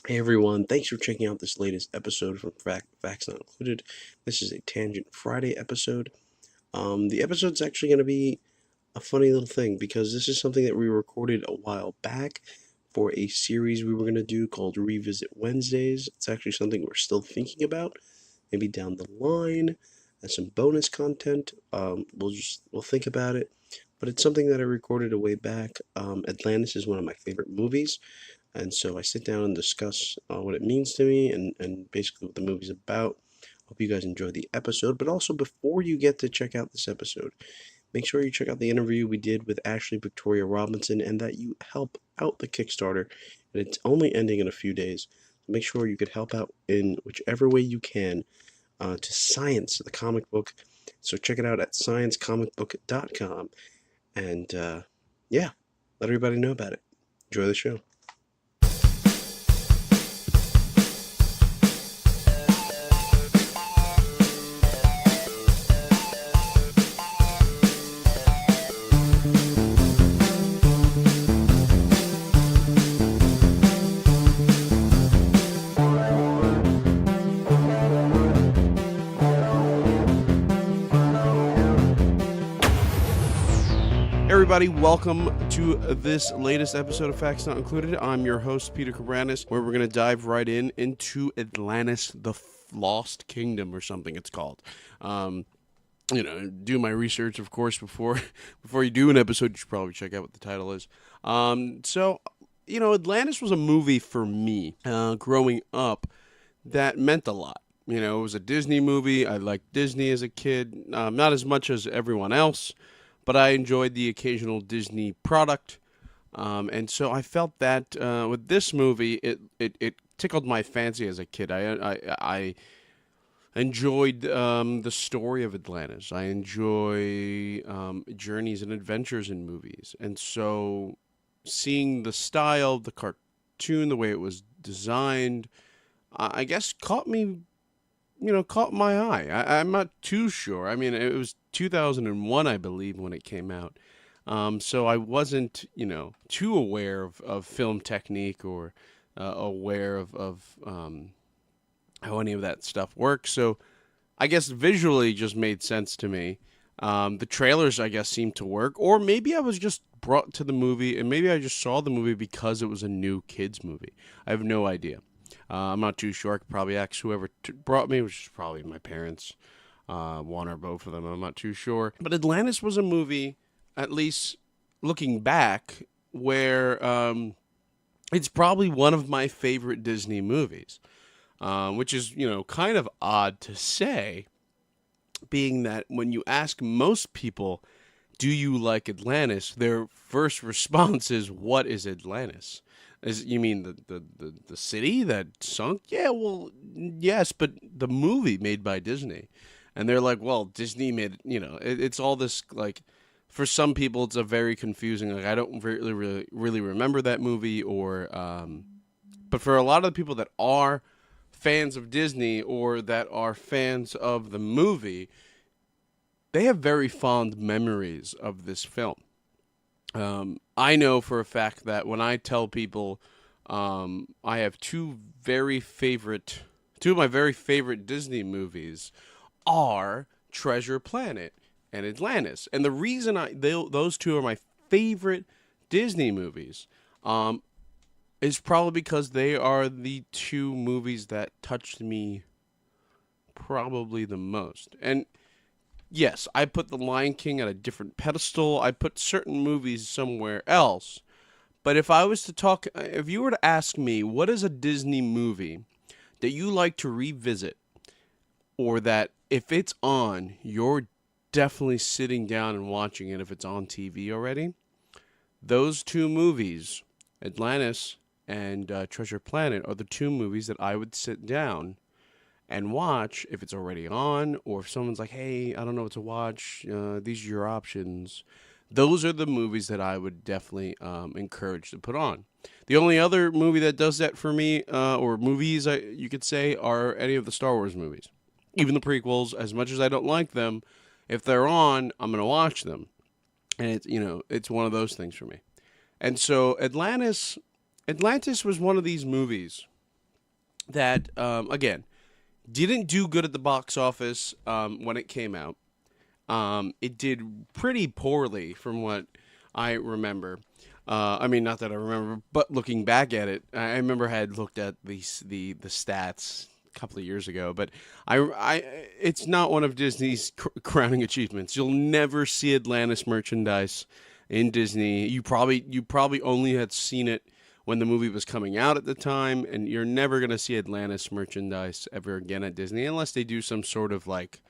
Hey everyone, thanks for checking out this latest episode from Facts Not Included. This is a Tangent Friday episode. The episode's actually going to be a funny little thing because this is something that we recorded a while back for a series we were going to do called Revisit Wednesdays. It's actually something we're still thinking about, maybe down the line as some bonus content. We'll think about it, but it's something that I recorded a way back. Atlantis is one of my favorite movies. And so I sit down and discuss what it means to me and basically what the movie's about. Hope you guys enjoy the episode. But also, before you get to check out this episode, make sure you check out the interview we did with Ashley Victoria Robinson and that you help out the Kickstarter. And it's only ending in a few days. So make sure you could help out in whichever way you can to Science, the comic book. So check it out at sciencecomicbook.com. And yeah, let everybody know about it. Enjoy the show. Everybody, welcome to this latest episode of Facts Not Included. I'm your host, Peter Cabranes, where we're going to dive right into Atlantis, the Lost Kingdom, or something it's called. Do my research, of course, before you do an episode. You should probably check out what the title is. Atlantis was a movie for me growing up that meant a lot. It was a Disney movie. I liked Disney as a kid, not as much as everyone else, but I enjoyed the occasional Disney product. And so I felt that with this movie, it tickled my fancy as a kid. I enjoyed the story of Atlantis. I enjoy journeys and adventures in movies. And so seeing the style, the cartoon, the way it was designed, I guess caught my eye. I'm not too sure. I mean, it was 2001, I believe, when it came out. So I wasn't, too aware of film technique or aware of how any of that stuff works. So I guess visually just made sense to me. The trailers, I guess, seemed to work. Or maybe I was just brought to the movie, and maybe I just saw the movie because it was a new kids movie. I have no idea. I'm not too sure. I could probably ask whoever brought me, which is probably my parents, one or both of them. I'm not too sure. But Atlantis was a movie, at least looking back, where it's probably one of my favorite Disney movies, which is, kind of odd to say, being that when you ask most people, do you like Atlantis? Their first response is, what is Atlantis? You mean the city that sunk? Yeah, well, yes, but the movie made by Disney. And they're like, well, Disney made, it's all this, like, for some people, it's a very confusing, like, I don't really remember that movie, but for a lot of the people that are fans of Disney or that are fans of the movie, they have very fond memories of this film. I know for a fact that when I tell people I have two of my very favorite Disney movies are Treasure Planet and Atlantis. And the reason those two are my favorite Disney movies is probably because they are the two movies that touched me probably the most. And yes, I put The Lion King at a different pedestal. I put certain movies somewhere else. But if you were to ask me, what is a Disney movie that you like to revisit, or that if it's on, you're definitely sitting down and watching it if it's on TV already? Those two movies, Atlantis and Treasure Planet, are the two movies that I would sit down and watch if it's already on, or if someone's like, hey, I don't know what to watch, these are your options. Those are the movies that I would definitely encourage to put on. The only other movie that does that for me, or movies you could say, are any of the Star Wars movies. Even the prequels, as much as I don't like them, if they're on, I'm going to watch them. And it's one of those things for me. And so Atlantis was one of these movies that again didn't do good at the box office when it came out. It did pretty poorly from what I remember. I mean, not that I remember, but looking back at it, I remember I had looked at the stats a couple of years ago. But it's not one of Disney's crowning achievements. You'll never see Atlantis merchandise in Disney. You probably only had seen it when the movie was coming out at the time, and you're never gonna see Atlantis merchandise ever again at Disney unless they do some sort of like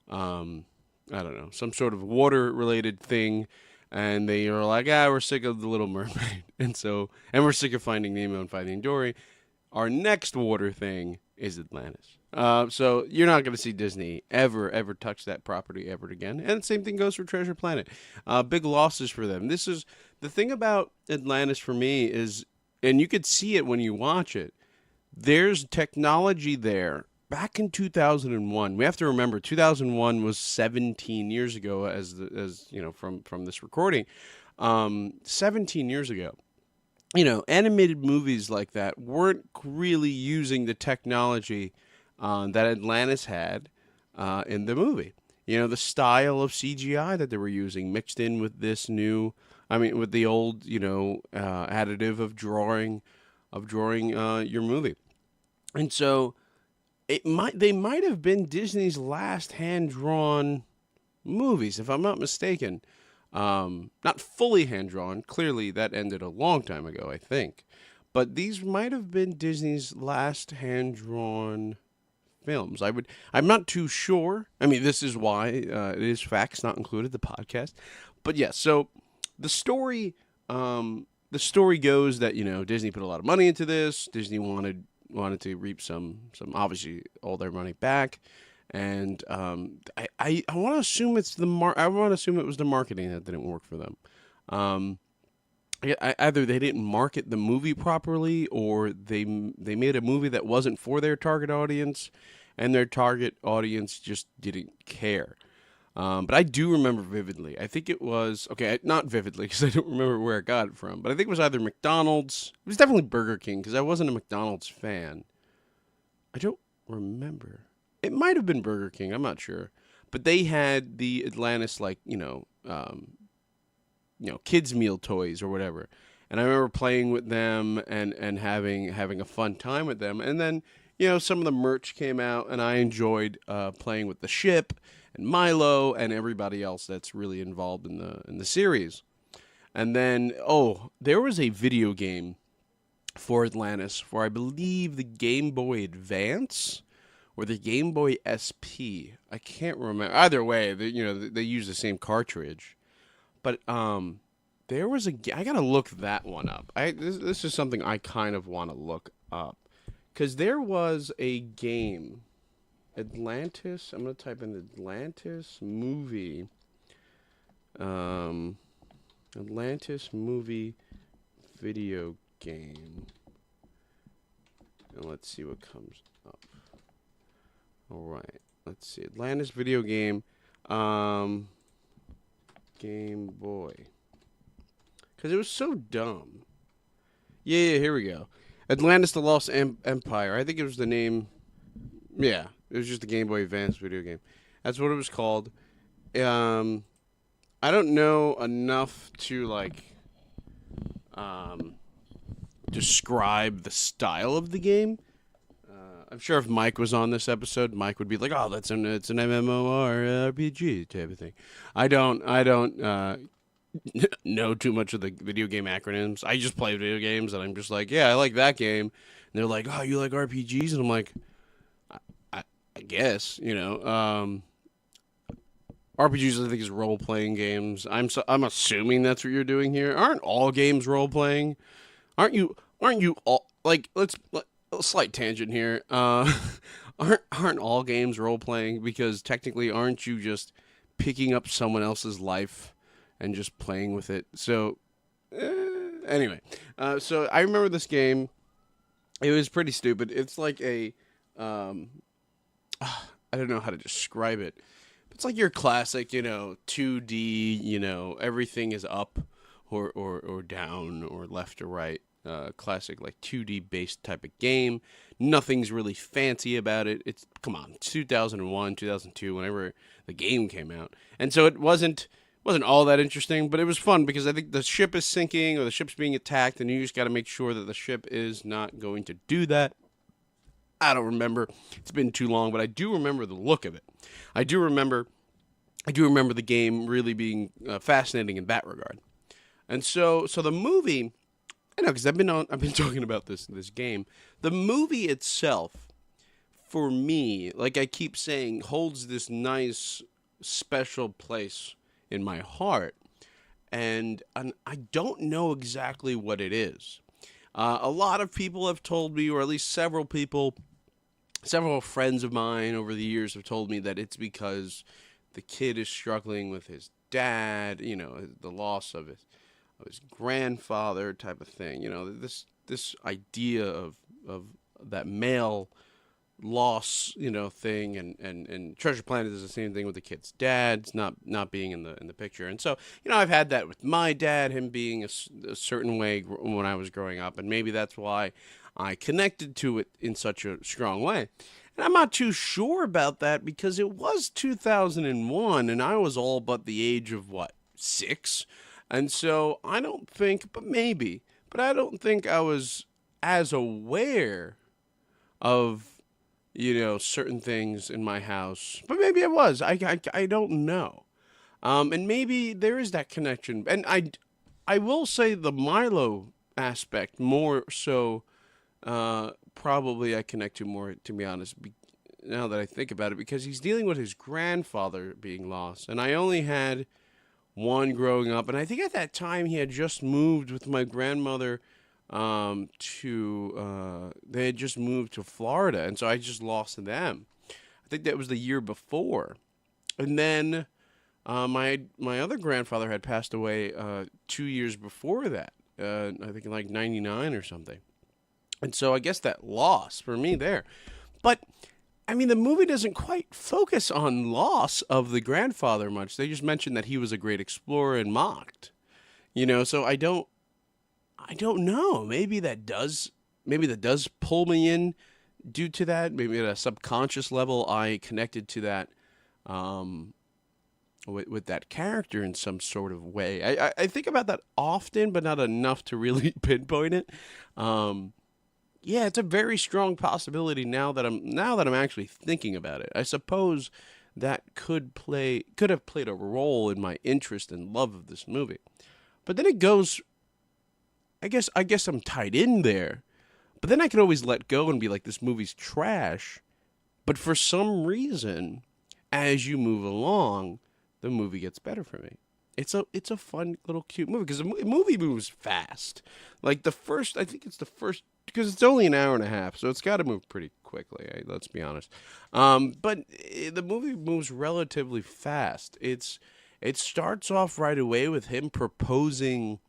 um, I don't know, some sort of water related thing. And they are like, we're sick of the Little Mermaid, and we're sick of Finding Nemo and Finding Dory. Our next water thing is Atlantis. So you're not going to see Disney ever touch that property ever again. And the same thing goes for Treasure Planet. Big losses for them. This is the thing about Atlantis for me is, and you could see it when you watch it. There's technology there. Back in 2001, we have to remember 2001 was 17 years ago, as you know from this recording. 17 years ago, animated movies like that weren't really using the technology that Atlantis had in the movie. The style of CGI that they were using mixed in with this new, with the old, additive of drawing your movie, and so they might have been Disney's last hand drawn movies, if I'm not mistaken. Not fully hand drawn. Clearly, that ended a long time ago, I think. But these might have been Disney's last hand drawn films. I'm not too sure. I mean, this is why it is facts not included, the podcast. But yes, so the story, the story goes that Disney put a lot of money into this. Disney wanted to reap some obviously all their money back, and I want to assume I want to assume it was the marketing that didn't work for them. Either they didn't market the movie properly, or they made a movie that wasn't for their target audience, and their target audience just didn't care. But I do remember vividly. I think it was not vividly because I don't remember where I got it from. But I think it was either McDonald's. It was definitely Burger King because I wasn't a McDonald's fan. I don't remember. It might have been Burger King. I'm not sure. But they had the Atlantis, like kids meal toys or whatever. And I remember playing with them and having a fun time with them. And then some of the merch came out, and I enjoyed playing with the ship and Milo and everybody else that's really involved in the series. And then there was a video game for Atlantis for, I believe, the Game Boy Advance or the Game Boy SP. I can't remember. Either way, they use the same cartridge. But there was I gotta look that one up. This is something I kind of want to look up, because there was a game, Atlantis. I'm gonna type in Atlantis movie. Atlantis movie video game. And let's see what comes up. All right, let's see. Atlantis video game. Game Boy. Because it was so dumb. Yeah, here we go. Atlantis the Lost Empire. I think it was the name. Yeah, it was just the Game Boy Advance video game. That's what it was called. I don't know enough to describe the style of the game. I'm sure if Mike was on this episode, Mike would be like, "Oh, it's an MMORPG type of thing." I don't know too much of the video game acronyms. I just play video games, and I'm just like, "Yeah, I like that game." And they're like, "Oh, you like RPGs?" And I'm like, I guess, RPGs, I think, is role playing games. I'm assuming that's what you're doing here. Aren't all games role playing? Aren't you all like? Let's a slight tangent here. Aren't all games role playing? Because technically, aren't you just picking up someone else's life and just playing with it? So anyway, so I remember this game. It was pretty stupid. It's like a I don't know how to describe it. It's like your classic, 2D, everything is up or down or left or right classic like 2D based type of game. Nothing's really fancy about it. It's come on, it's 2001, 2002, whenever the game came out, and so it wasn't all that interesting, but it was fun because I think the ship is sinking or the ship's being attacked, and you just got to make sure that the ship is not going to do that. I don't remember. It's been too long, but I do remember the look of it. I do remember. I do remember the game really being fascinating in that regard. And so the movie, I know because I've been talking about this game. The movie itself, for me, like I keep saying, holds this nice special place in my heart, and I don't know exactly what it is. A lot of people have told me, or at least several people, several friends of mine over the years have told me that it's because the kid is struggling with his dad, the loss of his grandfather type of thing. This idea of that male loss, thing, and Treasure Planet is the same thing with the kid's dad's not being in the picture. And so, I've had that with my dad, him being a certain way when I was growing up, and maybe that's why I connected to it in such a strong way. And I'm not too sure about that because it was 2001 and I was all but the age of what, 6? And so I don't think, but I don't think I was as aware of certain things in my house, but maybe I was. I don't know. And maybe there is that connection. And I will say the Milo aspect more so. Probably I connect to more, to be honest. Now that I think about it, because he's dealing with his grandfather being lost, and I only had one growing up, and I think at that time he had just moved with my grandmother they had just moved to Florida, and so I just lost them. I think that was the year before, and then my other grandfather had passed away 2 years before that. I think in like '99 or something, and so I guess that loss for me there, but. I mean, the movie doesn't quite focus on loss of the grandfather much. They just mention that he was a great explorer and mocked, So I don't know. Maybe that does pull me in due to that. Maybe at a subconscious level, I connected to that with that character in some sort of way. I think about that often, but not enough to really pinpoint it. Yeah, it's a very strong possibility now that I'm actually thinking about it. I suppose that could have played a role in my interest and love of this movie. But then it goes, I guess I'm tied in there. But then I can always let go and be like, this movie's trash. But for some reason, as you move along, the movie gets better for me. It's a fun little cute movie because the movie moves fast. Like I think it's the first, because it's only an hour and a half, so it's got to move pretty quickly. Let's be honest. But the movie moves relatively fast. It starts off right away with him proposing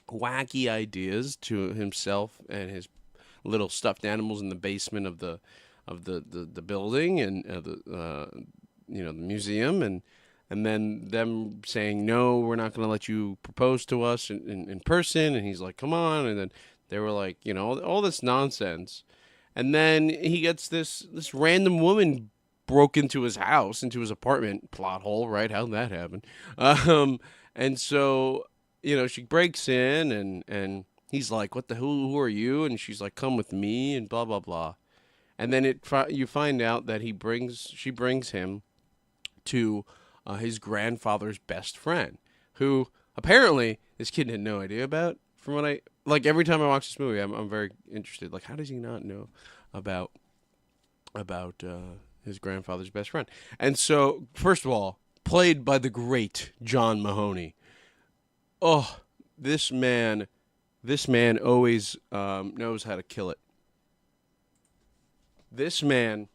wacky ideas to himself and his little stuffed animals in the basement of the building and the museum, and then them saying, no, we're not going to let you propose to us in person. And he's like, come on. And then they were like, all this nonsense. And then he gets this random woman broke into his house, into his apartment. Plot hole, right? How'd that happen? And so, she breaks in and he's like, who are you? And she's like, come with me and blah, blah, blah. And then you find out that she brings him to his grandfather's best friend, who apparently this kid had no idea about. From what every time I watch this movie, I'm very interested. Like, how does he not know about his grandfather's best friend? And so, first of all, played by the great John Mahoney. Oh, this man always knows how to kill it. This man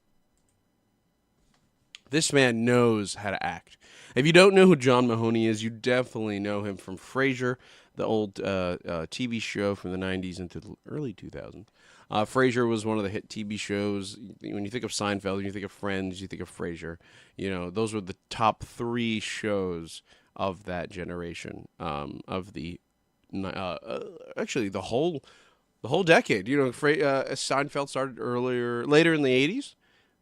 knows how to act. If you don't know who John Mahoney is, you definitely know him from Frasier, the old TV show from the 90s into the early 2000s. Frasier was one of the hit TV shows. When you think of Seinfeld, when you think of Friends, you think of Frasier. Those were the top 3 shows of that generation, actually the whole the whole decade. Seinfeld started later in the '80s,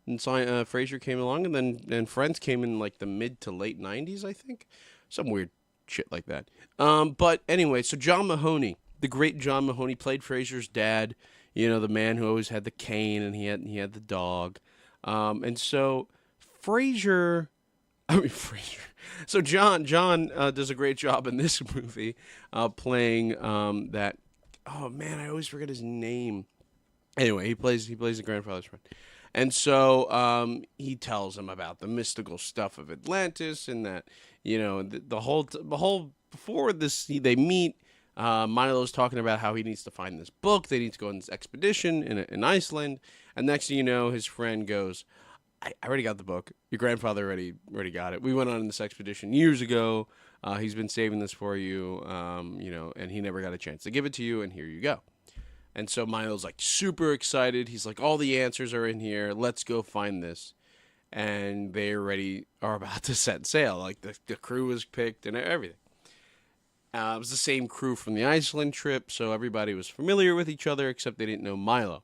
and Frasier came along, and Friends came in like the mid to late '90s, I think, some weird shit like that. But anyway, so John Mahoney, the great John Mahoney, played Frasier's dad. The man who always had the cane, and he had the dog. And so Frasier, Frasier. So John does a great job in this movie, playing that. Oh man, I always forget his name. Anyway, he plays the grandfather's friend, and so he tells him about the mystical stuff of Atlantis, and that the whole before this they meet. Milo's talking about how he needs to find this book. They need to go on this expedition in Iceland, and next thing you know, his friend goes, I already got the book. Your grandfather already got it. We went on this expedition years ago. He's been saving this for you, and he never got a chance to give it to you, and here you go. And so Milo's like super excited. He's like, all the answers are in here. Let's go find this. And they already are about to set sail. Like the crew was picked and everything. It was the same crew from the Iceland trip, so everybody was familiar with each other, except they didn't know Milo.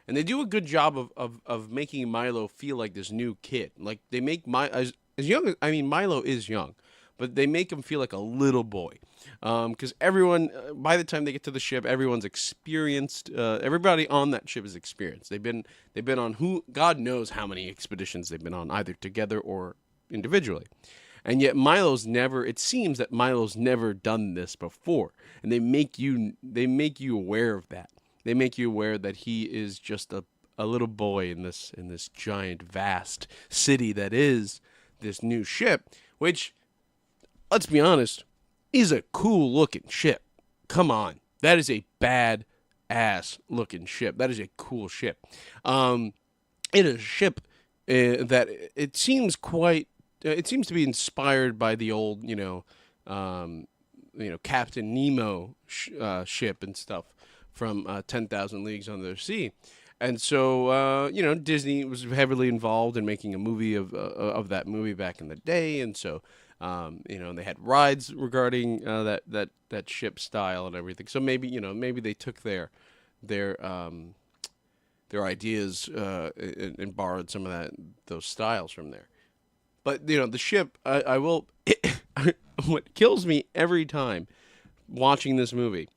And they do a good job of making Milo feel like this new kid. Like they make as young as, Milo is young, but they make him feel like a little boy. Because everyone, by the time they get to the ship, everyone's experienced. Everybody on that ship is experienced. They've been on God knows how many expeditions they've been on, either together or individually. And yet it seems that Milo's never done this before. And they make you aware of that. They make you aware that he is just a little boy in this giant, vast city that is this new ship, which, let's be honest, is a cool looking ship. Come on. That is a bad ass looking ship. That is a cool ship. It is a ship that it seems to be inspired by the old, Captain Nemo ship and stuff from 10,000 Leagues Under the Sea. And so, Disney was heavily involved in making a movie of that movie back in the day. And so, they had rides regarding that ship style and everything. So maybe they took their ideas and borrowed some of those styles from there. But the ship, I will. What kills me every time watching this movie,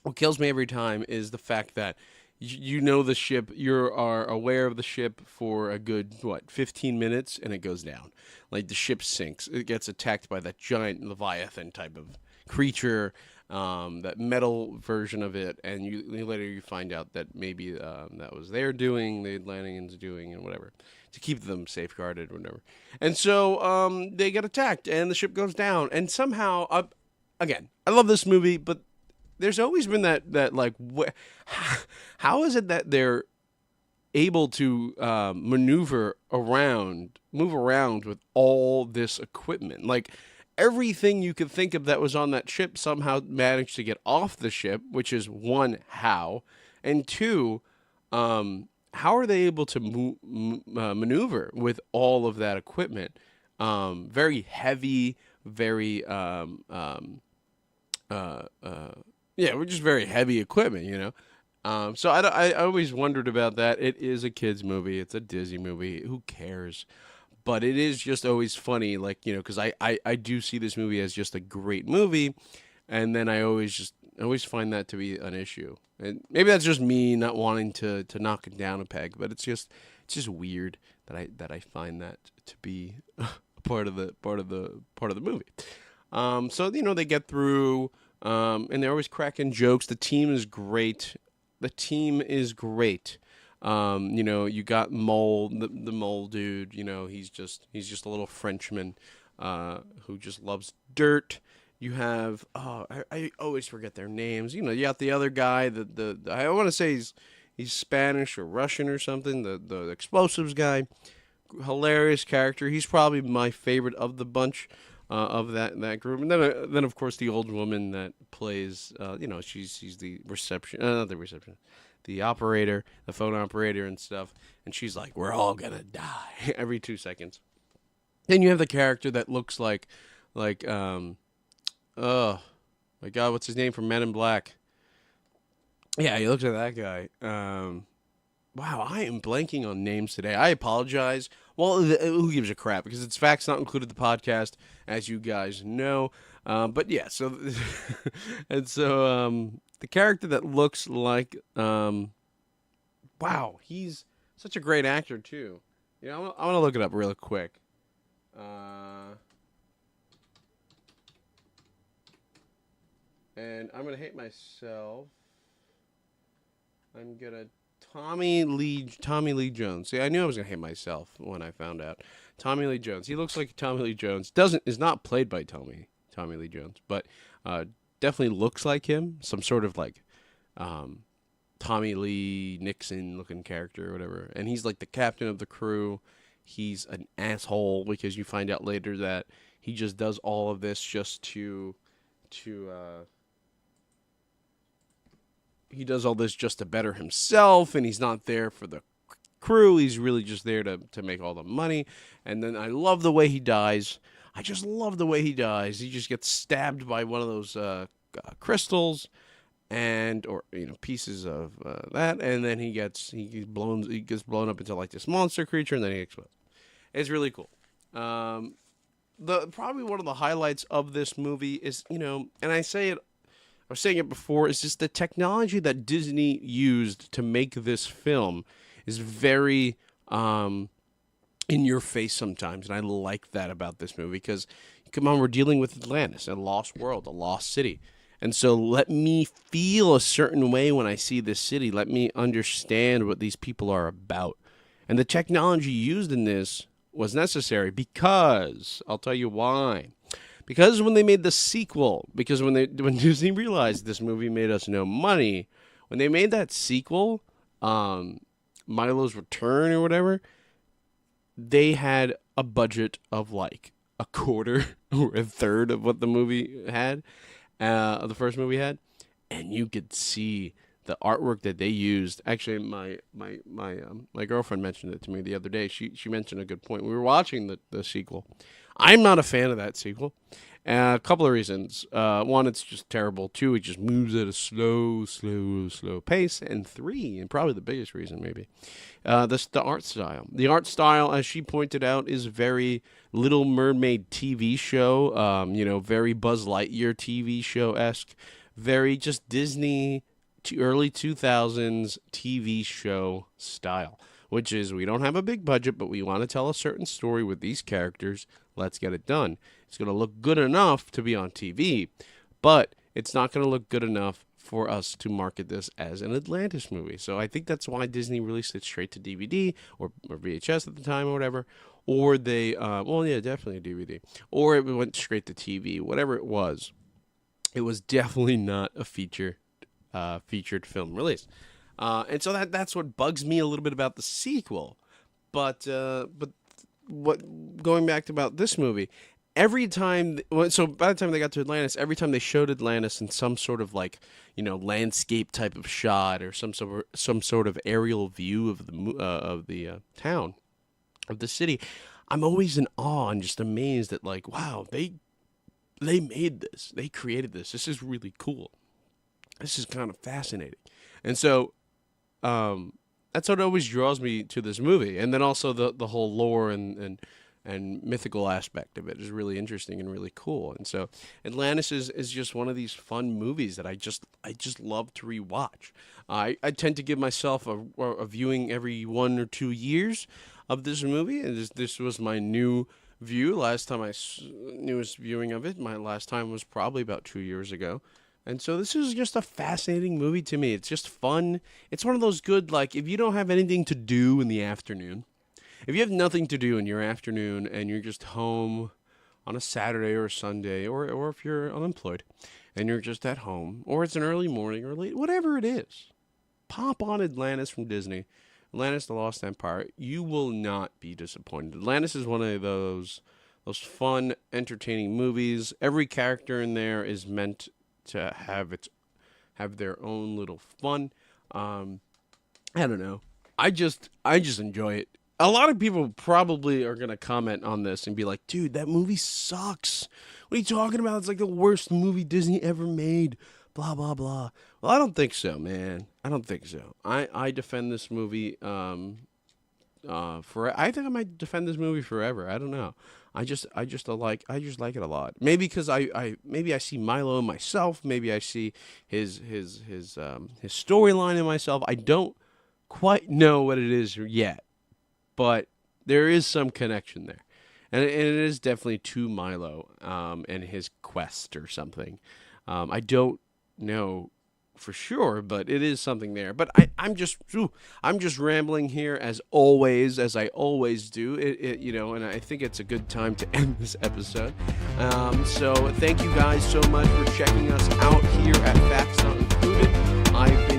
is the fact that the ship, you are aware of the ship for a good 15 minutes, and it goes down. Like the ship sinks. It gets attacked by that giant Leviathan type of creature, that metal version of it, and later you find out that maybe that was their doing, the Atlanteans doing, and whatever, to keep them safeguarded or whatever. And so they get attacked, and the ship goes down, and somehow, again, I love this movie, but there's always been that like, how is it that they're able to move around with all this equipment? Like, everything you could think of that was on that ship somehow managed to get off the ship, which is one, how, and two, how are they able to maneuver with all of that equipment? Very heavy, very we're just very heavy equipment, So I always wondered about that. It is a kids movie. It's a Disney movie. Who cares? But it is just always funny, like, because I do see this movie as just a great movie, and then I always find that to be an issue. And maybe that's just me not wanting to knock it down a peg, but it's just weird that I find that to be part of the movie. So they get through, and they're always cracking jokes. The team is great. You got Mole, the Mole dude. He's just a little Frenchman who just loves dirt. You have I always forget their names. You got the other guy. I want to say he's Spanish or Russian or something. The explosives guy, hilarious character. He's probably my favorite of the bunch of that group. And then of course the old woman that plays. She's the the operator, the phone operator and stuff. And she's like, "We're all gonna die," every 2 seconds. Then you have the character that looks like oh my God, what's his name from Men in Black? Yeah, he looks like that guy. Wow, I am blanking on names today. I apologize. Well, who gives a crap? Because it's facts not included the podcast, as you guys know. But yeah, so and so the character that looks like wow, he's such a great actor too. You know, I'm gonna look it up real quick. Uh, and I'm gonna hate myself. I'm gonna Tommy Lee Jones. See, I knew I was gonna hate myself when I found out. Tommy Lee Jones. He looks like Tommy Lee Jones. Doesn't is not played by Tommy Lee Jones, but definitely looks like him. Some sort of like um, Tommy Lee Nixon looking character or whatever. And he's like the captain of the crew. He's an asshole because you find out later that he just does all of this just to he does all this just to better himself, and he's not there for the crew. He's really just there to make all the money. And then I love the way he dies. I just love the way he dies. He just gets stabbed by one of those crystals, and or pieces of that, and then he gets blown up into like this monster creature, and then he explodes. It's really cool. The probably one of the highlights of this movie is and I was saying it before, is just the technology that Disney used to make this film is very in your face sometimes, and I like that about this movie because, come on, we're dealing with Atlantis, a lost world, a lost city, and so let me feel a certain way when I see this city. Let me understand what these people are about, and the technology used in this was necessary because I'll tell you why. Because when they made the sequel, because when Disney realized this movie made us no money, when they made that sequel, Milo's Return or whatever, they had a budget of like a quarter or a third of what the movie had, the first movie had, and you could see the artwork that they used. Actually, my girlfriend mentioned it to me the other day. She mentioned a good point. We were watching the sequel. I'm not a fan of that sequel. A couple of reasons. One, it's just terrible. Two, it just moves at a slow pace. And three, and probably the biggest reason maybe, the art style. The art style, as she pointed out, is very Little Mermaid TV show. Very Buzz Lightyear TV show esque. Very just Disney early 2000s TV show style, which is we don't have a big budget, but we want to tell a certain story with these characters. Let's get it done. It's going to look good enough to be on TV, but it's not going to look good enough for us to market this as an Atlantis movie. So I think that's why Disney released it straight to DVD or VHS at the time or whatever. Or they, definitely a DVD. Or it went straight to TV. Whatever it was definitely not a featured film release. And so that's what bugs me a little bit about the sequel. But what going back to about this movie, every time, so by the time they got to Atlantis, every time they showed Atlantis in some sort of like landscape type of shot or some sort of aerial view of the town, of the city, I'm always in awe and just amazed at like, wow, they made this, they created this. This is really cool. This is kind of fascinating, and so that's what always draws me to this movie. And then also the whole lore and mythical aspect of it is really interesting and really cool. And so Atlantis is just one of these fun movies that I just love to rewatch. I tend to give myself a viewing every 1 or 2 years of this movie, and this was my new view. Newest viewing of it, my last time was probably about 2 years ago. And so this is just a fascinating movie to me. It's just fun. It's one of those good, like, if you don't have anything to do in the afternoon, if you have nothing to do in your afternoon and you're just home on a Saturday or a Sunday, or if you're unemployed and you're just at home, or it's an early morning or late, whatever it is, pop on Atlantis from Disney, Atlantis: The Lost Empire. You will not be disappointed. Atlantis is one of those fun, entertaining movies. Every character in there is meant to have their own little fun. I don't know. I just enjoy it. A lot of people probably are gonna comment on this and be like, "Dude, that movie sucks. What are you talking about? It's like the worst movie Disney ever made." blah blah blah. Well, I don't think so, man. I don't think so. I defend this movie for I think I might defend this movie forever. I don't know. I just like it a lot. Maybe because maybe I see Milo in myself. Maybe I see his storyline in myself. I don't quite know what it is yet, but there is some connection there, and it is definitely to Milo and his quest or something. I don't know for sure, but it is something there. But I'm just rambling here as always, as I always do. And I think it's a good time to end this episode. So thank you guys so much for checking us out here at Facts Not Included. I've been